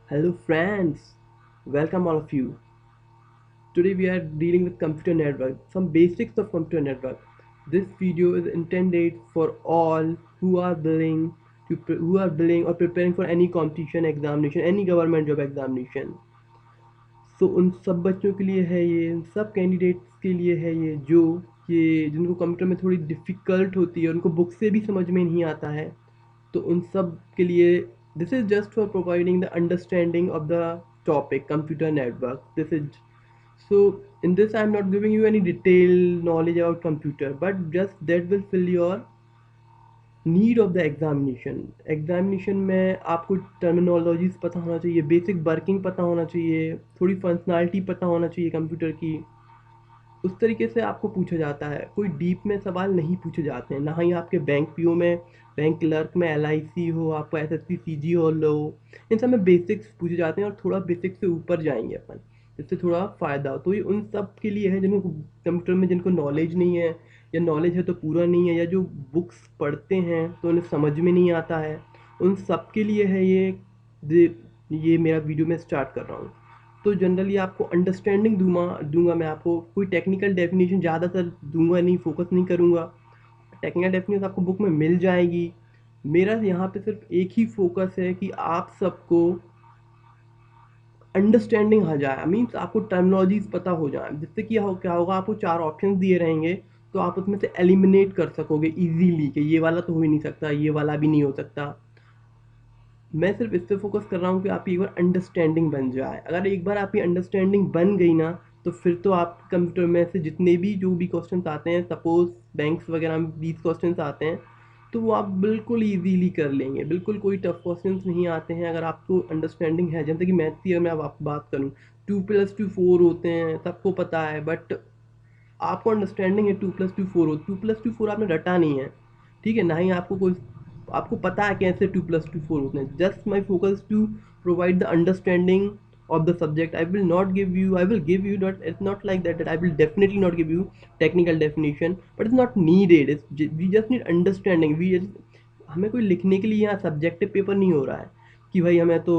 Hello friends, welcome all of you. Today we are dealing with computer network, some basics of computer network. This video is intended for all who are willing or preparing for any competition examination, any government job examination. So उन सब बच्चों के लिए है ये, उन सब candidates के लिए है ये जो ये जिनको कंप्यूटर में थोड़ी डिफ़िकल्ट होती है, उनको बुक से भी समझ में नहीं आता है। तो उन सब के लिए this is just for providing the understanding of the topic computer network. This is so in this I'm not giving you any detailed knowledge about computer, but just that will fill your need of the examination में आपको terminologies पता होना चाहिए, basic working पता होना चाहिए, थोड़ी functionality पता होना चाहिए कंप्यूटर की। उस तरीके से आपको पूछा जाता है, कोई डीप में सवाल नहीं पूछे जाते हैं, ना ही आपके बैंक पीओ में, बैंक क्लर्क में, एलआईसी हो, आपको एसएससी सीजी हो लो, इन सब में बेसिक्स पूछे जाते हैं और थोड़ा बेसिक से ऊपर जाएंगे अपन, जिससे थोड़ा फ़ायदा हो। तो ये उन सब के लिए है जिनको कंप्यूटर में जिनको नॉलेज नहीं है, या नॉलेज है तो पूरा नहीं है, या जो बुक्स पढ़ते हैं तो उन्हें समझ में नहीं आता है, उन सब के लिए है ये मेरा वीडियो में स्टार्ट कर रहा हूँ। तो जनरली आपको अंडरस्टैंडिंग दूंगा मैं आपको, कोई टेक्निकल डेफिनेशन ज़्यादातर दूंगा नहीं, फोकस नहीं करूंगा। टेक्निकल डेफिनेशन आपको बुक में मिल जाएगी। मेरा यहाँ पे सिर्फ एक ही फोकस है कि आप सबको अंडरस्टैंडिंग आ जाए, मीन्स आपको टर्मिनोलॉजीज पता हो जाए, जिससे कि क्या होगा, आपको 4 ऑप्शन दिए रहेंगे तो आप उसमें से एलिमिनेट कर सकोगे इजीली कि ये वाला तो हो ही नहीं सकता, ये वाला भी नहीं हो सकता। मैं सिर्फ इस पे फोकस कर रहा हूँ कि आपकी एक बार अंडरस्टैंडिंग बन जाए। अगर एक बार आपकी अंडरस्टैंडिंग बन गई ना, तो फिर तो आप कंप्यूटर में से जितने भी जो भी क्वेश्चंस आते हैं, सपोज बैंक्स वगैरह में 20 क्वेश्चंस आते हैं, तो वो आप बिल्कुल इजीली कर लेंगे, बिल्कुल कोई टफ क्वेश्चंस नहीं आते हैं अगर आपको अंडरस्टैंडिंग है। जैसे कि मैथ की अगर मैं अब बात करूँ, 2+2 4 होते हैं, सबको पता है, बट आपको अंडरस्टैंडिंग है 2+2 4 हो, 2+2 4 आपने रटा नहीं है, ठीक है, ना ही आपको कोई, आपको पता है कैसे 2+2 4 होते हैं। Just my focus to provide the understanding of the subject. I will give you not, it's not like that I will definitely not give you technical definition, but it's not needed, we just need understanding। हमें कोई लिखने के लिए यहाँ subjective paper नहीं हो रहा है कि भाई हमें तो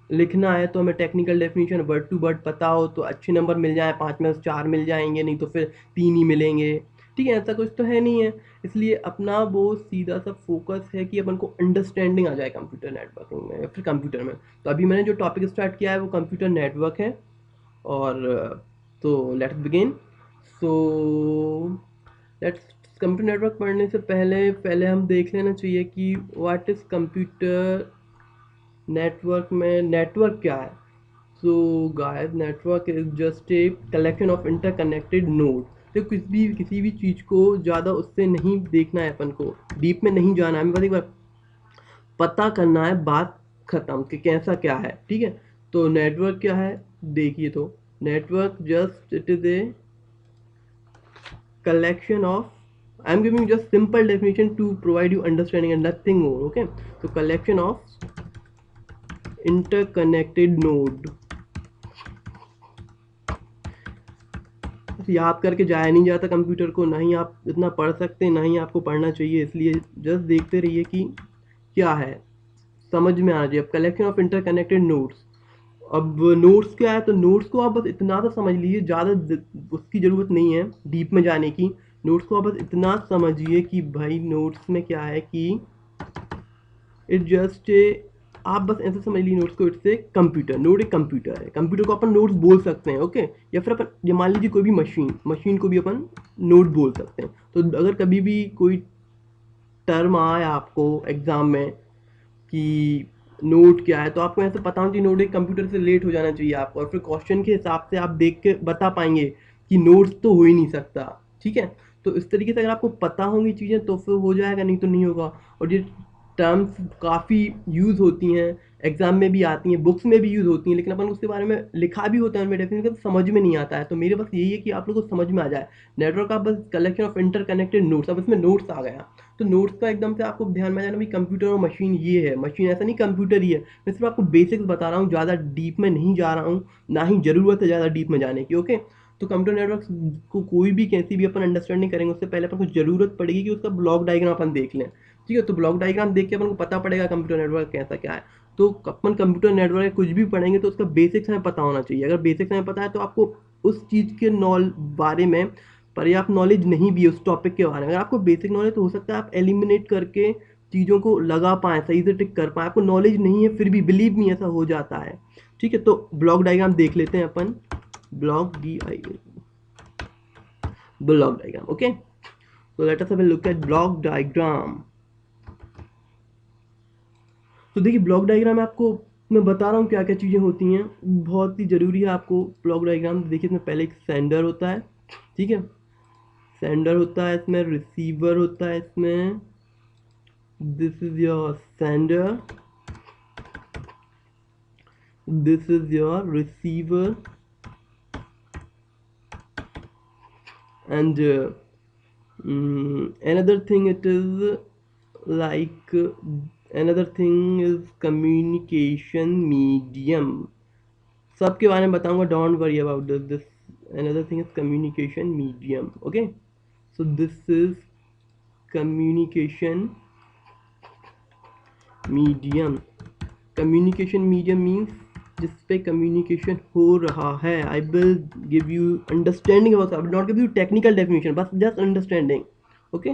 लिखना है तो हमें technical definition word to word पता हो तो अच्छे नंबर मिल जाए, 5 में से 4 मिल जाएंगे, नहीं तो फिर 3 ही मिलेंगे, ठीक है, ऐसा कुछ तो है नहीं है। इसलिए अपना वो सीधा सा फोकस है कि अपन को अंडरस्टैंडिंग आ जाए कंप्यूटर नेटवर्किंग में या फिर कंप्यूटर में। तो अभी मैंने जो टॉपिक स्टार्ट किया है वो कंप्यूटर नेटवर्क है। और तो let's begin. So let's, computer network पढ़ने से पहले पहले हम देख लेना चाहिए कि व्हाट इज़ कंप्यूटर नेटवर्क में नेटवर्क क्या है। So guys, network is just a collection of interconnected node. तो किसी भी चीज़ को ज़्यादा उससे नहीं देखना है, अपन को डीप में नहीं जाना है, हमें बस एक बार पता करना है, बात खत्म कि कैसा क्या है, ठीक है। तो नेटवर्क क्या है, देखिए, तो network just it is a collection of, I am giving you just simple definition to provide you understanding and nothing more, okay। So collection of interconnected node, याद करके जाया नहीं जाता कंप्यूटर को, ना ही आप इतना पढ़ सकते हैं, ना ही आपको पढ़ना चाहिए, इसलिए जस्ट देखते रहिए कि क्या है, समझ में आ जाए। अब कलेक्शन ऑफ इंटरकनेक्टेड नोड्स, अब नोट्स क्या है, तो नोट्स को आप बस इतना तो समझ लीजिए, ज़्यादा उसकी ज़रूरत नहीं है डीप में जाने की। नोट्स को आप बस इतना समझिए कि भाई नोट्स में क्या है कि इट जस्ट ए, आप बस ऐसे समझ लीजिए नोट्स को, इट्स ए कंप्यूटर, नोट एक कंप्यूटर है, कंप्यूटर को अपन नोट्स बोल सकते हैं, ओके। या फिर अपन, ये मान लीजिए कोई भी मशीन को भी अपन नोट बोल सकते हैं। तो अगर कभी भी कोई टर्म आए आपको एग्ज़ाम में कि नोट क्या है, तो आपको ऐसे पता होना चाहिए, नोट एक कंप्यूटर से रिलेट हो जाना चाहिए आपको, और फिर क्वेश्चन के हिसाब से आप देख के बता पाएंगे कि नोट्स तो हो ही नहीं सकता, ठीक है। तो इस तरीके से अगर आपको पता होंगी चीज़ें तो फिर हो जाएगा, नहीं तो नहीं होगा। और ये टर्म्स काफ़ी यूज़ होती हैं, एग्जाम में भी आती हैं, बुक्स में भी यूज़ होती हैं, लेकिन अपन उसके बारे में लिखा भी होता है उनमें डेफिनेशन, तो समझ में नहीं आता है। तो मेरे बस यही है कि आप लोगों को समझ में आ जाए। नेटवर्क का बस कलेक्शन ऑफ इंटरकनेक्टेड नोट्स, अब इसमें नोट्स आ गया, तो नोट्स का एकदम से आपको ध्यान में आ जाना भी, कंप्यूटर और मशीन ये है, मशीन ऐसा नहीं कंप्यूटर ही है। मैं सिर्फ आपको बेसिक्स बता रहा हूँ, ज़्यादा डीप में नहीं जा रहा हूँ, ना ही ज़रूरत है ज़्यादा डीप में जाने की, ओके। तो कंप्यूटर नेटवर्क को कोई भी कैसी भी अपन अंडरस्टैंडिंग करेंगे, उससे पहले अपन को ज़रूरत पड़ेगी कि उसका ब्लॉक डायग्राम अपन देख लें, ठीक है। तो ब्लॉक डायग्राम देख के अपन को पता पड़ेगा कंप्यूटर नेटवर्क कैसा क्या है। तो अपन कंप्यूटर नेटवर्क कुछ भी पढ़ेंगे तो उसका बेसिक्स हमें पता होना चाहिए। अगर बेसिक्स हमें पता है तो आपको उस चीज़ के बारे में पर्याप्त नॉलेज नहीं भी है उस टॉपिक के बारे में। अगर आपको बेसिक नॉलेज तो हो सकता है आप एलिमिनेट करके चीज़ों को लगा पाएँ, सही से टिक कर पाएँ। आपको नॉलेज नहीं है फिर भी, बिलीव नहीं, ऐसा हो जाता है। ठीक है, तो ब्लॉक डायग्राम देख लेते हैं अपन। Block block diagram, okay. So let us have a look at block diagram. तो देखिए ब्लॉक डायग्राम में आपको मैं बता रहा हूँ क्या क्या चीज़ें होती हैं, बहुत ही ज़रूरी है आपको ब्लॉक डायग्राम। देखिए इसमें पहले एक सेंडर होता है, ठीक है, सेंडर होता है, इसमें रिसीवर होता है, इसमें this is your sender, this is your receiver, and another thing it is like another thing is communication medium। सबके बारे में बताऊंगा, don't worry about this another thing is communication medium, okay। So this is communication medium। communication medium means जिस पे communication हो रहा है। I will give you understanding about, I will not give you technical definition, बस just understanding, okay.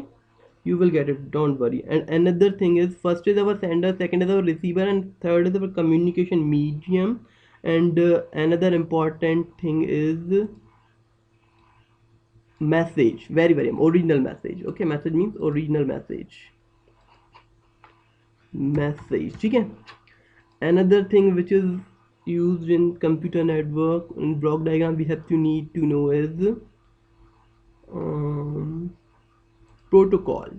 You will get it, don't worry। And another thing is, first is our sender, second is our receiver, and third is our communication medium। And another important thing is message, very very original message, okay। message means original message, message, ठीक है। another thing which is used in computer network in block diagram we have to need to know is protocol।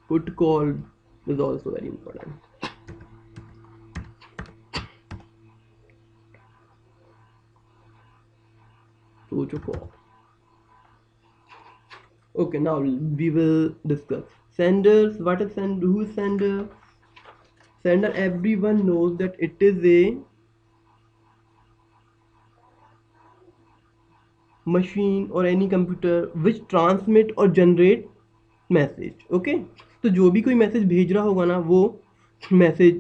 protocol is also very important। protocol, okay, now we will discuss senders। what is send, who is sender? sender, everyone knows that it is a machine or any computer which transmit or generate message, okay। तो जो भी कोई message भेज रहा होगा ना, वो message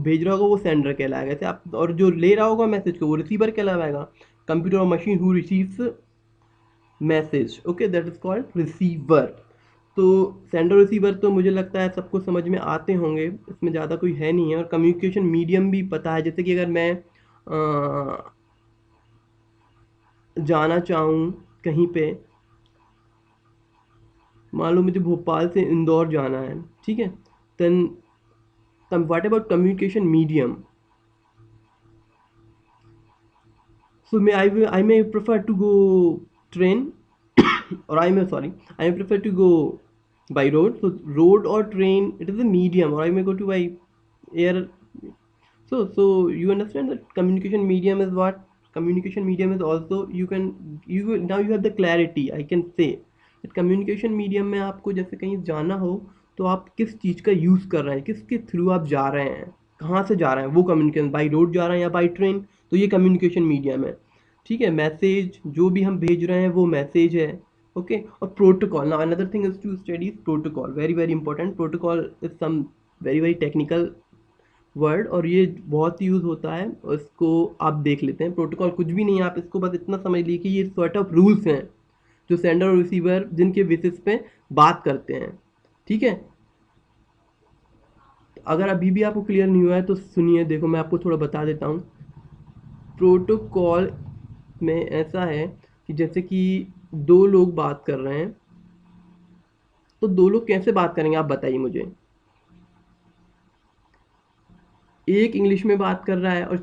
भेज रहा होगा वो सेंडर कहलाएगा, जैसे आप, और जो ले रहा होगा मैसेज को वो रिसीवर कहलाएगा। कंप्यूटर और machine who receives message, okay, that is called receiver. तो सेंडर रिसीवर तो मुझे लगता है सबको समझ में आते होंगे, इसमें ज़्यादा कोई है नहीं है। और कम्युनिकेशन मीडियम भी पता है, जैसे कि अगर मैं जाना चाहूँ कहीं पे, मान लो मुझे भोपाल से इंदौर जाना है, ठीक है, then what about communication medium? So I may prefer to go train or I may prefer to go by road। So road or train, it is a medium, or I may go to by air। So you understand that communication medium is what? Communication medium is also, now you have the clarity, I can say that communication medium में आपको जैसे कहीं जाना हो तो आप किस चीज़ का यूज़ कर रहे हैं, किसके थ्रू आप जा रहे हैं, कहाँ से जा रहे हैं, वो कम्युनिकेशन, बाई रोड जा रहे हैं या बाई ट्रेन, तो ये कम्युनिकेशन मीडियम है, ठीक है। मैसेज जो भी हम भेज रहे हैं वो मैसेज है, ओके। और protocol, now another thing is to study protocol, very very important. Protocol is some very very technical word और ये बहुत यूज़ होता है, और इसको आप देख लेते हैं। प्रोटोकॉल कुछ भी नहीं है, आप इसको बस इतना समझ लीजिए कि ये सॉर्ट ऑफ रूल्स हैं जो सेंडर और रिसीवर जिनके बेसिस पे बात करते हैं, ठीक है। अगर अभी भी आपको क्लियर नहीं हुआ है तो सुनिए, देखो मैं आपको थोड़ा बता देता हूँ। प्रोटोकॉल में ऐसा है कि जैसे कि दो लोग बात कर रहे हैं, तो दो लोग कैसे बात करेंगे आप बताइए मुझे। एक इंग्लिश में बात कर रहा है और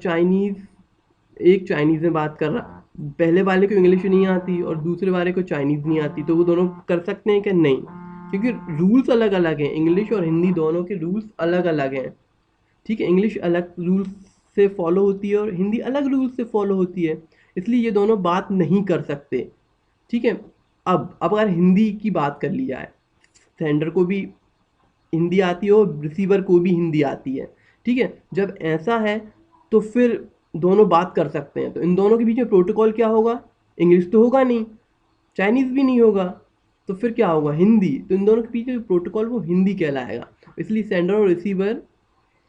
एक चाइनीज़ में बात कर रहा है, पहले वाले को इंग्लिश नहीं आती और दूसरे वाले को चाइनीज़ नहीं आती, तो वो दोनों कर सकते हैं क्या? नहीं, क्योंकि रूल्स अलग अलग हैं। इंग्लिश और हिंदी दोनों के रूल्स अलग अलग हैं, ठीक है। इंग्लिश अलग रूल्स से फॉलो होती है और हिंदी अलग रूल्स से फॉलो होती है, इसलिए ये दोनों बात नहीं कर सकते, ठीक है। अब अगर हिंदी की बात कर ली जाए, सेंडर को भी हिंदी आती है और रिसीवर को भी हिंदी आती है, ठीक है। जब ऐसा है तो फिर दोनों बात कर सकते हैं, तो इन दोनों के बीच में प्रोटोकॉल क्या होगा? इंग्लिश तो होगा नहीं, चाइनीज़ भी नहीं होगा, तो फिर क्या होगा? हिंदी। तो इन दोनों के बीच में प्रोटोकॉल वो हिंदी कहलाएगा। इसलिए सेंडर और रिसीवर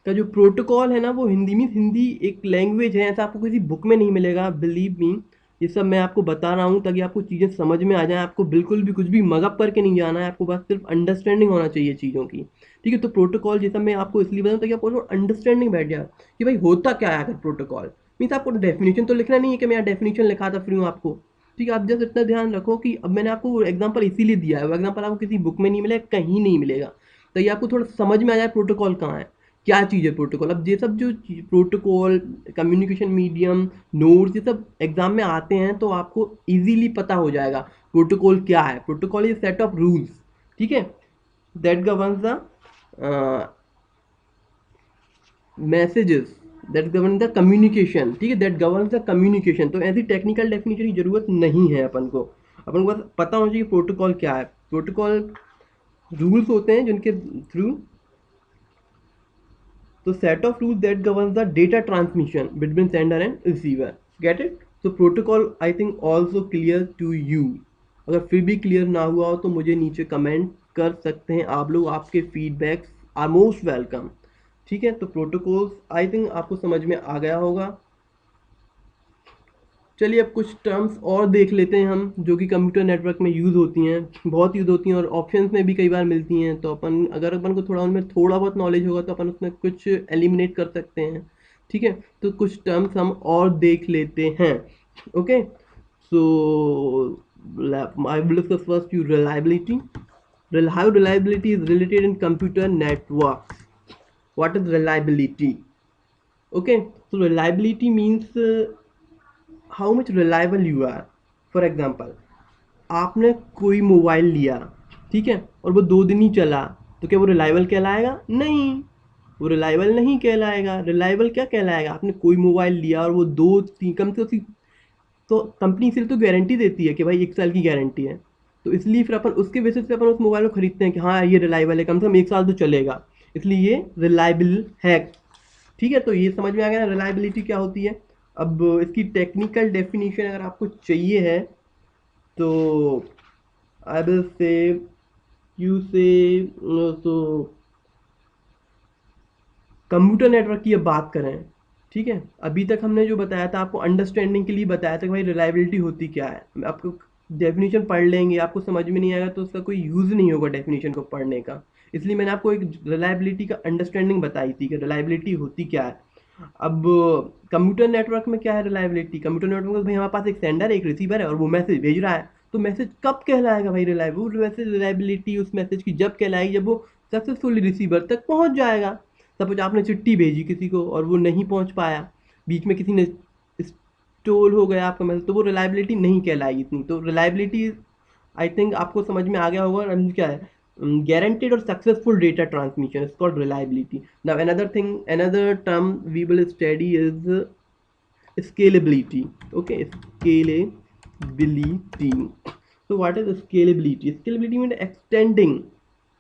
का जो प्रोटोकॉल है ना, वो हिंदी में, हिंदी एक लैंग्वेज है, ऐसा आपको किसी बुक में नहीं मिलेगा, बिलीव मी। ये सब मैं आपको बता रहा हूँ ताकि आपको चीज़ें समझ में आ जाए। आपको बिल्कुल भी कुछ भी मगअप करके नहीं जाना है, आपको बस सिर्फ अंडरस्टैंडिंग होना चाहिए चीज़ों की, ठीक है। तो प्रोटोकॉल जैसा मैं आपको इसलिए बताऊँ ताकि आपको अंडरस्टैंडिंग बैठ जाए कि भाई होता क्या है आखिर प्रोटोकॉल। मीन्स आपको डेफिनेशन तो लिखना नहीं है कि मैं यहाँ डेफिनेशन लिखा था फिर आपको, ठीक है। आप जस्ट इतना ध्यान रखो कि अब मैंने आपको एग्जाम्पल इसीलिए दिया है, वो एग्जाम्पल आपको किसी बुक में नहीं मिलेगा, कहीं नहीं मिलेगा, ताकि आपको थोड़ा समझ में आ जाए प्रोटोकॉल कहाँ है, क्या चीज़ है प्रोटोकॉल। अब ये सब जो प्रोटोकॉल, कम्युनिकेशन मीडियम, नोट्स, ये सब एग्जाम में आते हैं तो आपको इजीली पता हो जाएगा प्रोटोकॉल क्या है। Protocol is set of rules, ठीक है, that governs the messages, that govern the communication, ठीक है, दैट गवर्न्स द कम्युनिकेशन। तो ऐसी टेक्निकल डेफिनेशन की जरूरत नहीं है अपन को बस पता होना चाहिए प्रोटोकॉल क्या है। प्रोटोकॉल रूल्स होते हैं जिनके थ्रू, तो set of rules that governs the data transmission between sender and receiver, get it? So protocol I think also clear to you। अगर फिर भी क्लियर ना हुआ हो तो मुझे नीचे कमेंट कर सकते हैं आप लोग, आपके फीडबैक्स आर मोस्ट वेलकम, ठीक है। तो प्रोटोकॉल्स आई थिंक आपको समझ में आ गया होगा। चलिए अब कुछ टर्म्स और देख लेते हैं हम, जो कि कंप्यूटर नेटवर्क में यूज़ होती हैं, बहुत यूज़ होती हैं और ऑप्शंस में भी कई बार मिलती हैं। तो अपन अगर अपन को थोड़ा उनमें थोड़ा बहुत नॉलेज होगा तो अपन उसमें कुछ एलिमिनेट कर सकते हैं, ठीक है। तो कुछ टर्म्स हम और देख लेते हैं, okay. So I will discuss first you reliability. How reliability is related in computer networks. What is reliability? Okay, so reliability means how much reliable you are. For example, आपने कोई मोबाइल लिया, ठीक है, और वो 2 दिन ही चला, तो क्या वो रिलायबल कहलाएगा? नहीं, वो रिलायबल नहीं कहलाएगा। रिलायबल क्या कहलाएगा? आपने कोई मोबाइल लिया और वो 2-3 कम से कम, तो कंपनी सिर्फ तो गारंटी देती है कि भाई 1 साल की गारंटी है, तो इसलिए फिर अपन उसके बेसिस पे अपन उस मोबाइल को खरीदते हैं कि हाँ ये रिलायबल है, कम से कम 1 साल तो चलेगा, इसलिए ये रिलायबल है, ठीक है। तो ये समझ में आ गया ना रिलायबिलिटी क्या होती है। अब इसकी टेक्निकल डेफिनेशन अगर आपको चाहिए है तो आई विल से यू से, तो कंप्यूटर नेटवर्क की अब बात करें, ठीक है। अभी तक हमने जो बताया था आपको अंडरस्टैंडिंग के लिए बताया था कि भाई रिलायबिलिटी होती क्या है। आपको डेफिनेशन पढ़ लेंगे, आपको समझ में नहीं आएगा तो उसका कोई यूज़ नहीं होगा डेफिनेशन को पढ़ने का, इसलिए मैंने आपको एक रिलायबिलिटी का अंडरस्टैंडिंग बताई थी कि रिलायबिलिटी होती क्या है। अब कंप्यूटर नेटवर्क में क्या है रिलायबिलिटी? कंप्यूटर नेटवर्क में भाई हमारे पास एक सेंडर है, एक रिसीवर है और वो मैसेज भेज रहा है, तो मैसेज कब कहलाएगा भाई रिलायबल? वो मैसेज रिलायबिलिटी उस मैसेज की जब कहलाएगी जब वो सक्सेसफुली रिसीवर तक पहुंच जाएगा। सपोज आपने चिट्ठी भेजी किसी को और वो नहीं पहुंच पाया, बीच में किसी ने स्टोल हो गया आपका मैसेज, तो वो रिलायबिलिटी नहीं कहलाएगी इतनी। तो रिलायबिलिटी आई थिंक आपको समझ में आ गया होगा। और क्या है? Guaranteed or successful data transmission is called reliability. Now another term we will study is scalability. Okay, scalability. So what is scalability? Scalability means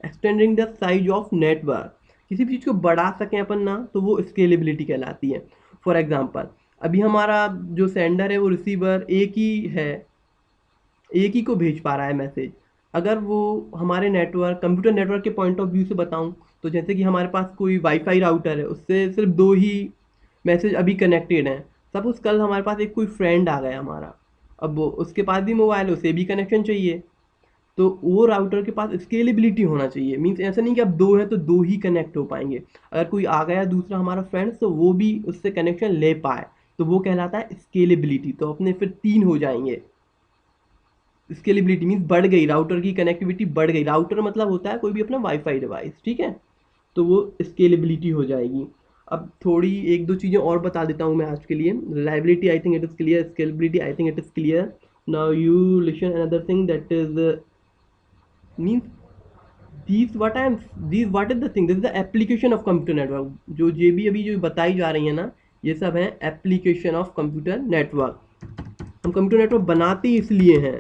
extending the size of network. किसी भी चीज़ को बढ़ा सकें अपन ना, तो वो स्केलेबिलिटी कहलाती है। फॉर एग्जांपल, अभी हमारा जो सेंडर है वो रिसीवर एक ही है, एक ही को भेज पा रहा है मैसेज। अगर वो हमारे नेटवर्क, कंप्यूटर नेटवर्क के पॉइंट ऑफ व्यू से बताऊं, तो जैसे कि हमारे पास कोई वाईफाई राउटर है, उससे सिर्फ 2 ही मैसेज अभी कनेक्टेड हैं। सपोज कल हमारे पास एक कोई फ्रेंड आ गया हमारा, अब उसके पास भी मोबाइल है, उसे भी कनेक्शन चाहिए, तो वो राउटर के पास स्केलेबिलिटी होना चाहिए। मीन्स ऐसा नहीं कि अब 2 है तो 2 ही कनेक्ट हो पाएंगे। अगर कोई आ गया दूसरा हमारा फ्रेंड, तो वो भी उससे कनेक्शन ले पाए, तो वो कहलाता है स्केलेबिलिटी। तो अपने फिर 3 हो जाएंगे। स्केलेबिलिटी मीन्स बढ़ गई, राउटर की कनेक्टिविटी बढ़ गई। राउटर मतलब होता है कोई भी अपना वाईफाई डिवाइस, ठीक है, तो वो स्केलेबिलिटी हो जाएगी। अब थोड़ी 1-2 चीज़ें और बता देता हूँ मैं आज के लिए। Reliability I think it is clear, scalability I think it is clear. Now you listen another thing that is means these what is the thing, this is the application of computer network। जो जे भी अभी जो बताई जा रही है ना, ये सब है एप्लीकेशन ऑफ कंप्यूटर नेटवर्क। हम कंप्यूटर नेटवर्क बनाते ही इसलिए हैं,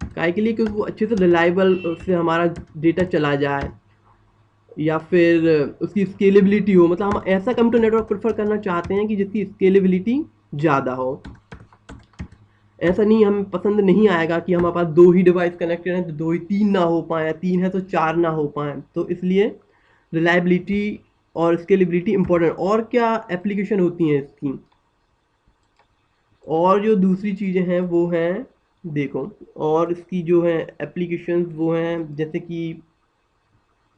काहे के लिए? क्योंकि वो अच्छे से रिलायबल से हमारा डेटा चला जाए, या फिर उसकी स्केलेबिलिटी हो। मतलब हम ऐसा कंप्यूटर नेटवर्क प्रेफर करना चाहते हैं कि जिसकी स्केलेबिलिटी ज़्यादा हो। ऐसा नहीं, हमें पसंद नहीं आएगा कि हमारे पास 2 ही डिवाइस कनेक्टेड हैं तो 2 ही, 3 ना हो पाए, 3 है तो 4 ना हो पाए। तो इसलिए रिलायबिलिटी और स्केलेबिलिटी इंपॉर्टेंट। और क्या एप्लीकेशन होती हैं इसकी, और जो दूसरी चीज़ें हैं वो हैं, देखो, और इसकी जो है एप्लीकेशंस वो हैं जैसे कि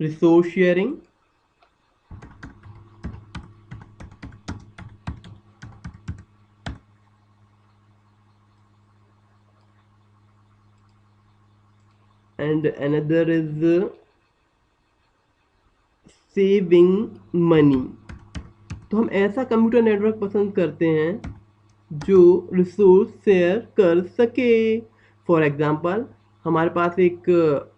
resource sharing, and another is saving money. तो हम ऐसा कंप्यूटर नेटवर्क पसंद करते हैं जो रिसोर्स शेयर कर सके। फॉर एग्जांपल, हमारे पास एक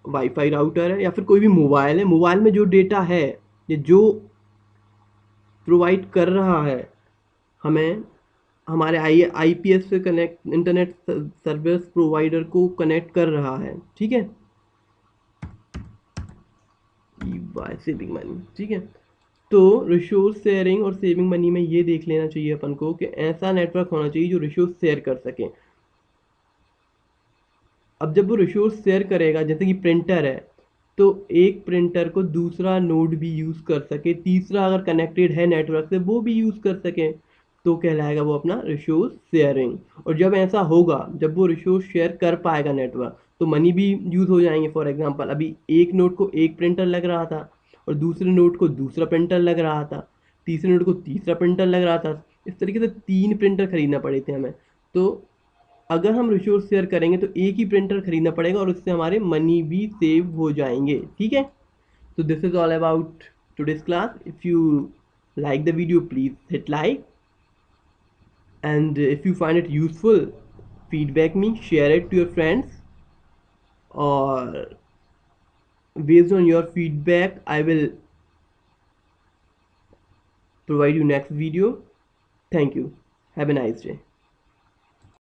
वाईफाई राउटर है या फिर कोई भी मोबाइल है, मोबाइल में जो डेटा है ये जो प्रोवाइड कर रहा है हमें, हमारे आईपीएस से कनेक्ट, इंटरनेट सर्विस प्रोवाइडर को कनेक्ट कर रहा है, ठीक है, बाय सेविंग मनी, ठीक है। तो रिसोर्स शेयरिंग और सेविंग मनी में ये देख लेना चाहिए अपन को कि ऐसा नेटवर्क होना चाहिए जो रिसोर्स शेयर कर सके। अब जब वो रिसोर्स शेयर करेगा, जैसे कि प्रिंटर है, तो एक प्रिंटर को दूसरा नोड भी यूज़ कर सके, तीसरा अगर कनेक्टेड है नेटवर्क से वो भी यूज़ कर सके, तो कहलाएगा वो अपना रिसोर्स शेयरिंग। और जब ऐसा होगा, जब वो रिसोर्स शेयर कर पाएगा नेटवर्क, तो मनी भी यूज़ हो जाएंगे। फॉर एग्जांपल, अभी एक नोड को एक प्रिंटर लग रहा था और दूसरे नोड को दूसरा प्रिंटर लग रहा था, तीसरे नोड को तीसरा प्रिंटर लग रहा था, इस तरीके से 3 प्रिंटर खरीदना पड़े थे हमें। तो अगर हम रिसोर्स शेयर करेंगे तो एक ही प्रिंटर खरीदना पड़ेगा और उससे हमारे मनी भी सेव हो जाएंगे, ठीक है। तो this is all about today's class. If you like the video, please hit like, and if you find it useful, feedback me, share it to your friends, or based on your feedback I will provide you next video. Thank you. Have a nice day.